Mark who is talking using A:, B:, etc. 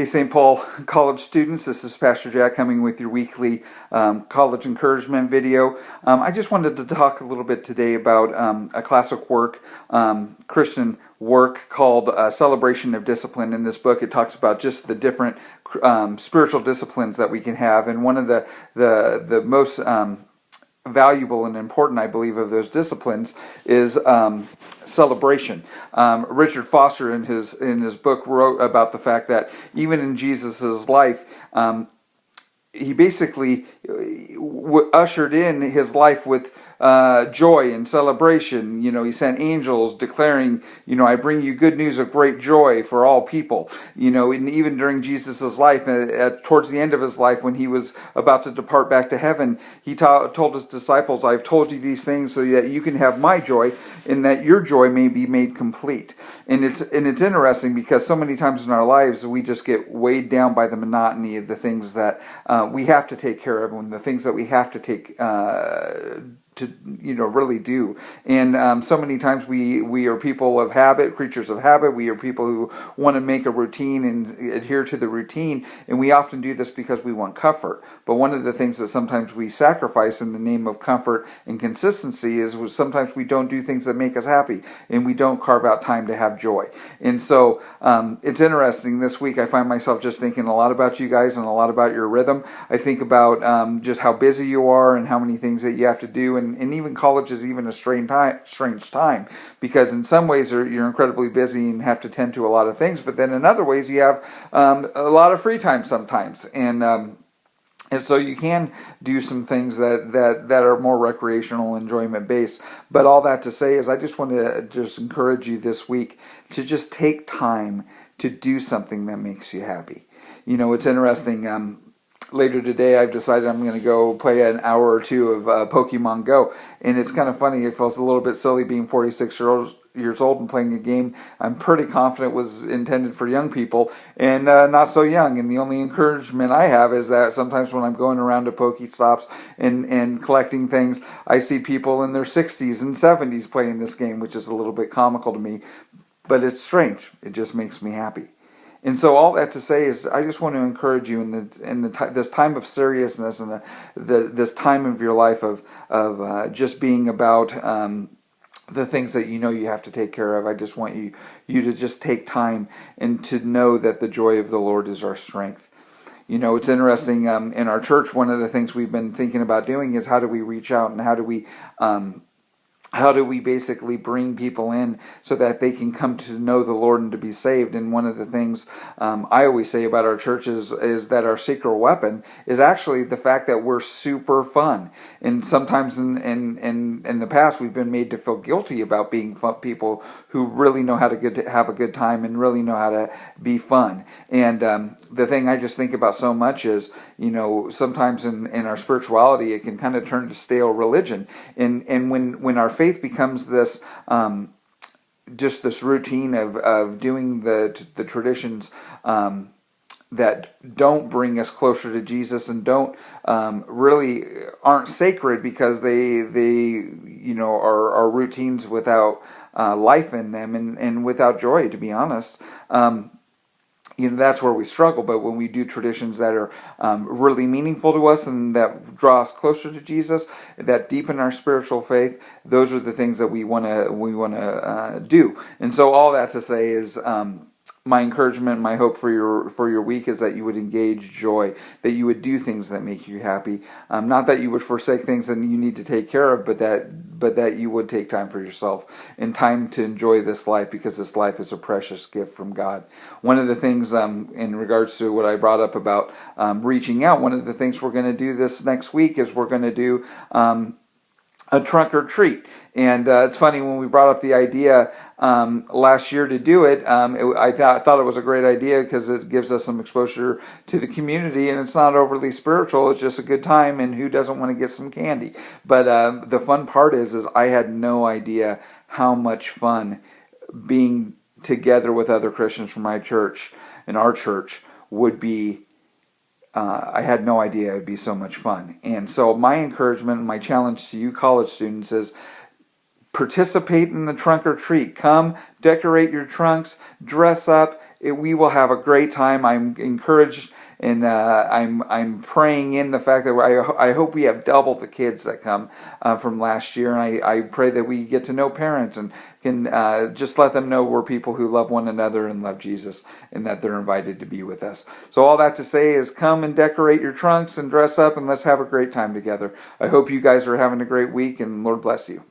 A: Hey, St. Paul college students, this is Pastor Jack coming with your weekly college encouragement video. I just wanted to talk a little bit today about a classic work, Christian work called Celebration of Discipline. In this book, it talks about just the different spiritual disciplines that we can have, and one of the most valuable and important, I believe, of those disciplines is celebration. Richard Foster, in his book, wrote about the fact that even in Jesus's life, he basically ushered in his life with joy and celebration. He sent angels declaring, I bring you good news of great joy for all people. And even during Jesus's life, towards the end of his life, when he was about to depart back to heaven, he told his disciples, I've told you these things so that you can have my joy and that your joy may be made complete. And it's interesting because so many times in our lives, we just get weighed down by the monotony of the things that we have to take care of, and the things that we have to take to really do. And so many times we are people of habit, creatures of habit. We are people who want to make a routine and adhere to the routine, and we often do this because we want comfort. But one of the things that sometimes we sacrifice in the name of comfort and consistency is sometimes we don't do things that make us happy, and we don't carve out time to have joy. And so it's interesting. This week I find myself just thinking a lot about you guys and a lot about your rhythm. I think about just how busy you are and how many things that you have to do, and even college is even a strange time, because in some ways you're incredibly busy and have to tend to a lot of things, but then in other ways you have a lot of free time sometimes, and so you can do some things that are more recreational, enjoyment based. But all that to say is, I just want to just encourage you this week to just take time to do something that makes you happy. It's interesting. Later today, I've decided I'm going to go play an hour or two of Pokemon Go. And it's kind of funny. It feels a little bit silly being 46 years old and playing a game I'm pretty confident was intended for young people and not so young. And the only encouragement I have is that sometimes when I'm going around to Pokestops and collecting things, I see people in their 60s and 70s playing this game, which is a little bit comical to me. But it's strange. It just makes me happy. And so all that to say is, I just want to encourage you in this time of seriousness and this time of your life of just being about the things that you have to take care of. I just want you to just take time and to know that the joy of the Lord is our strength. It's interesting. In our church, one of the things we've been thinking about doing is how do we reach out and how do we basically bring people in so that they can come to know the Lord and to be saved. And one of the things I always say about our church is that our secret weapon is actually the fact that we're super fun. And sometimes in the past, we've been made to feel guilty about being people who really know how to have a good time and really know how to be fun. And the thing I just think about so much is, sometimes in our spirituality, it can kind of turn to stale religion. And when our faith becomes this just this routine of doing the traditions that don't bring us closer to Jesus and don't really aren't sacred because they are routines without life in them and without joy, to be honest. That's where we struggle. But when we do traditions that are really meaningful to us and that draw us closer to Jesus, that deepen our spiritual faith, those are the things that we want to do. And so all that to say is, my encouragement, my hope for your week is that you would engage joy, that you would do things that make you happy. Not that you would forsake things that you need to take care of, but that you would take time for yourself and time to enjoy this life, because this life is a precious gift from God. One of the things in regards to what I brought up about reaching out, one of the things we're going to do this next week is we're going to do a trunk or treat. And it's funny, when we brought up the idea last year to do it, I thought it was a great idea because it gives us some exposure to the community, and it's not overly spiritual. It's just a good time, and who doesn't want to get some candy? But the fun part is I had no idea how much fun being together with other Christians from my church and our church would be. I had no idea it would be so much fun. And so my encouragement and my challenge to you college students is participate in the trunk or treat. Come, decorate your trunks, dress up, we will have a great time. I'm encouraged, and I'm praying in the fact that I hope we have double the kids that come from last year, and I pray that we get to know parents and can just let them know we're people who love one another and love Jesus, and that they're invited to be with us. So all that to say is, come and decorate your trunks and dress up, and let's have a great time together. I hope you guys are having a great week, and Lord bless you.